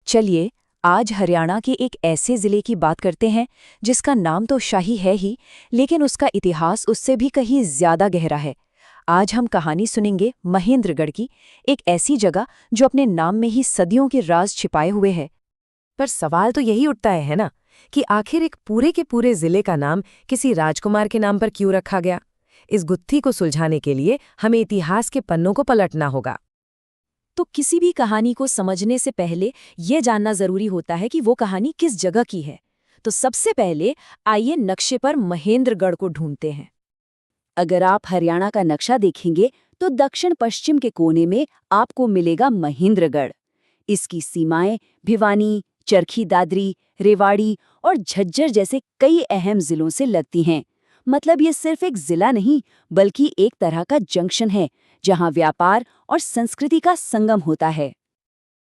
चलिए आज हरियाणा के एक ऐसे ज़िले की बात करते हैं जिसका नाम तो शाही है ही, लेकिन उसका इतिहास उससे भी कहीं ज़्यादा गहरा है। आज हम कहानी सुनेंगे महेंद्रगढ़ की, एक ऐसी जगह जो अपने नाम में ही सदियों के राज छिपाए हुए है। पर सवाल तो यही उठता है ना कि आखिर एक पूरे के पूरे जिले का नाम किसी राजकुमार के नाम पर क्यों रखा गया। इस गुत्थी को सुलझाने के लिए हमें इतिहास के पन्नों को पलटना होगा। तो किसी भी कहानी को समझने से पहले ये जानना ज़रूरी होता है कि वो कहानी किस जगह की है। तो सबसे पहले आइए नक्शे पर महेंद्रगढ़ को ढूंढते हैं। अगर आप हरियाणा का नक्शा देखेंगे तो दक्षिण पश्चिम के कोने में आपको मिलेगा महेंद्रगढ़। इसकी सीमाएं भिवानी, चरखी दादरी, रेवाड़ी और झज्जर जैसे कई अहम जिलों से लगती हैं। मतलब ये सिर्फ एक जिला नहीं, बल्कि एक तरह का जंक्शन है जहां व्यापार और संस्कृति का संगम होता है।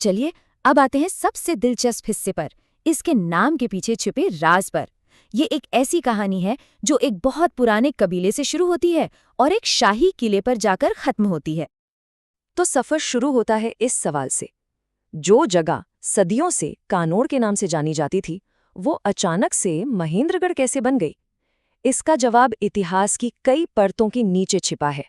चलिए अब आते हैं सबसे दिलचस्प हिस्से पर, इसके नाम के पीछे छिपे राज पर। ये एक ऐसी कहानी है जो एक बहुत पुराने कबीले से शुरू होती है और एक शाही किले पर जाकर खत्म होती है। तो सफर शुरू होता है इस सवाल से, जो जगह सदियों से कानोड़ के नाम से जानी जाती थी, वो अचानक से महेंद्रगढ़ कैसे बन गई? इसका जवाब इतिहास की कई परतों के नीचे छिपा है।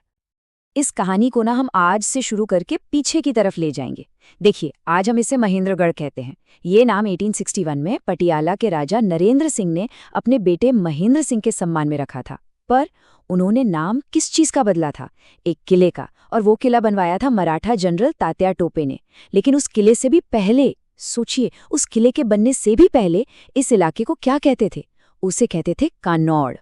इस कहानी को हम आज से शुरू करके पीछे की तरफ ले जाएंगे। देखिए, आज हम इसे महेंद्रगढ़ कहते हैं। ये नाम 1861 में पटियाला के राजा नरेंद्र सिंह ने अपने बेटे महेंद्र सिंह के सम्मान में रखा था। पर उन्होंने नाम किस चीज का बदला था? एक किले का, और वो किला बनवाया था मराठा जनरल तात्या टोपे ने। लेकिन उस किले से भी पहले सोचिए, उस किले के बनने से भी पहले इस इलाके को क्या कहते थे? उसे कहते थे कानौड़।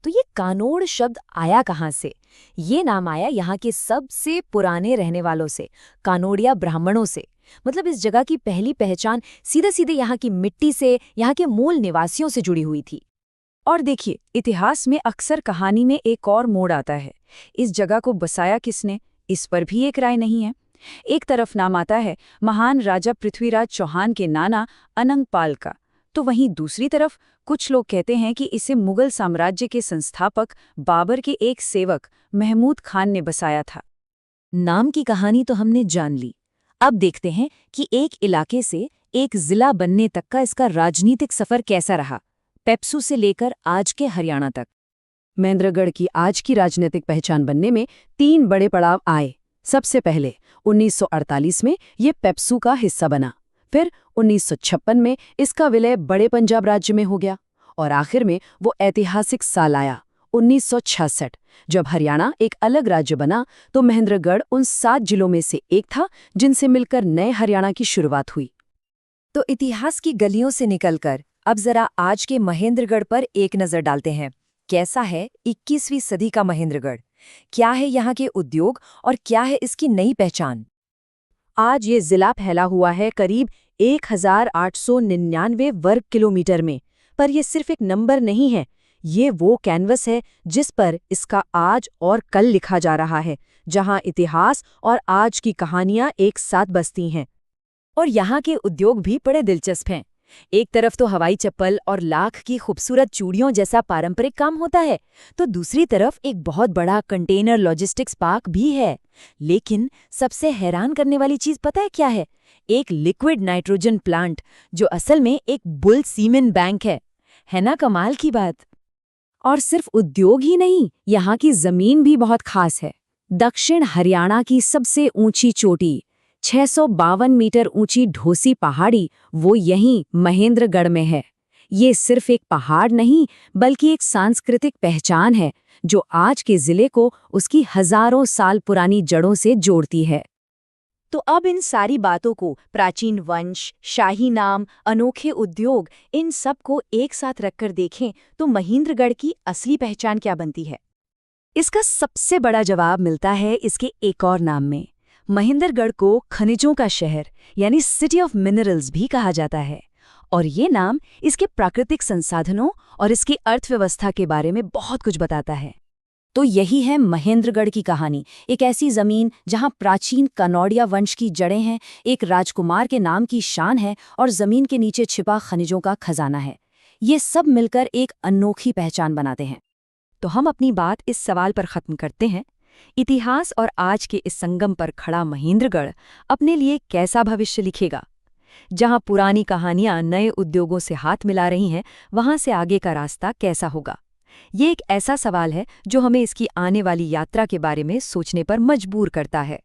तो ये कानोड़ शब्द आया कहाँ से? ये नाम आया यहाँ के सबसे पुराने रहने वालों से, कानोड़िया ब्राह्मणों से। मतलब इस जगह की पहली पहचान सीधे सीधे यहाँ की मिट्टी से, यहाँ के मूल निवासियों से जुड़ी हुई थी। और देखिए, इतिहास में अक्सर कहानी में एक और मोड़ आता है। इस जगह को बसाया किसने, इस पर भी एक राय नहीं है। एक तरफ नाम आता है महान राजा पृथ्वीराज चौहान के नाना अनंगपाल का, तो वहीं दूसरी तरफ कुछ लोग कहते हैं कि इसे मुगल साम्राज्य के संस्थापक बाबर के एक सेवक महमूद खान ने बसाया था। नाम की कहानी तो हमने जान ली। अब देखते हैं कि एक इलाके से एक जिला बनने तक का इसका राजनीतिक सफर कैसा रहा, पेप्सू से लेकर आज के हरियाणा तक। महेंद्रगढ़ की आज की राजनीतिक पहचान बनने में 3 बड़े पड़ाव आए। सबसे पहले 1948 में ये पेप्सू का हिस्सा बना, फिर 1956 में इसका विलय बड़े पंजाब राज्य में हो गया, और आखिर में वो ऐतिहासिक साल आया 1966, जब हरियाणा एक अलग राज्य बना। तो महेंद्रगढ़ उन 7 जिलों में से एक था जिनसे मिलकर नए हरियाणा की शुरुआत हुई। तो इतिहास की गलियों से निकलकर अब जरा आज के महेंद्रगढ़ पर एक नजर डालते हैं। कैसा है 21वीं सदी का महेंद्रगढ़? क्या है यहाँ के उद्योग और क्या है इसकी नई पहचान? आज ये जिला फैला हुआ है करीब 1899 वर्ग किलोमीटर में। पर यह सिर्फ एक नंबर नहीं है, ये वो कैनवस है जिस पर इसका आज और कल लिखा जा रहा है, जहां इतिहास और आज की कहानियां एक साथ बसती हैं। और यहाँ के उद्योग भी बड़े दिलचस्प हैं। एक तरफ तो हवाई चप्पल और लाख की खूबसूरत चूड़ियों जैसा पारंपरिक काम होता है, तो दूसरी तरफ एक बहुत बड़ा कंटेनर लॉजिस्टिक्स पार्क भी है। लेकिन सबसे हैरान करने वाली चीज पता है क्या है? एक लिक्विड नाइट्रोजन प्लांट, जो असल में एक बुल सीमेन बैंक है ना कमाल की बात? और सिर्फ उद्योग ही नहीं, यहाँ की जमीन भी बहुत खास है। दक्षिण हरियाणा की सबसे ऊंची चोटी, 652 मीटर ऊंची ढोसी पहाड़ी, वो यहीं महेंद्रगढ़ में है। ये सिर्फ एक पहाड़ नहीं, बल्कि एक सांस्कृतिक पहचान है जो आज के जिले को उसकी हजारों साल पुरानी जड़ों से जोड़ती है। तो अब इन सारी बातों को, प्राचीन वंश, शाही नाम, अनोखे उद्योग, इन सब को एक साथ रखकर देखें तो महेंद्रगढ़ की असली पहचान क्या बनती है? इसका सबसे बड़ा जवाब मिलता है इसके एक और नाम में। महेंद्रगढ़ को खनिजों का शहर यानी सिटी ऑफ मिनरल्स भी कहा जाता है, और ये नाम इसके प्राकृतिक संसाधनों और इसकी अर्थव्यवस्था के बारे में बहुत कुछ बताता है। तो यही है महेंद्रगढ़ की कहानी, एक ऐसी जमीन जहां प्राचीन कनौड़िया वंश की जड़ें हैं, एक राजकुमार के नाम की शान है, और जमीन के नीचे छिपा खनिजों का खजाना है। ये सब मिलकर एक अनोखी पहचान बनाते हैं। तो हम अपनी बात इस सवाल पर खत्म करते हैं, इतिहास और आज के इस संगम पर खड़ा महेंद्रगढ़ अपने लिए कैसा भविष्य लिखेगा? जहां पुरानी कहानियां नए उद्योगों से हाथ मिला रही हैं, वहां से आगे का रास्ता कैसा होगा? ये एक ऐसा सवाल है जो हमें इसकी आने वाली यात्रा के बारे में सोचने पर मजबूर करता है।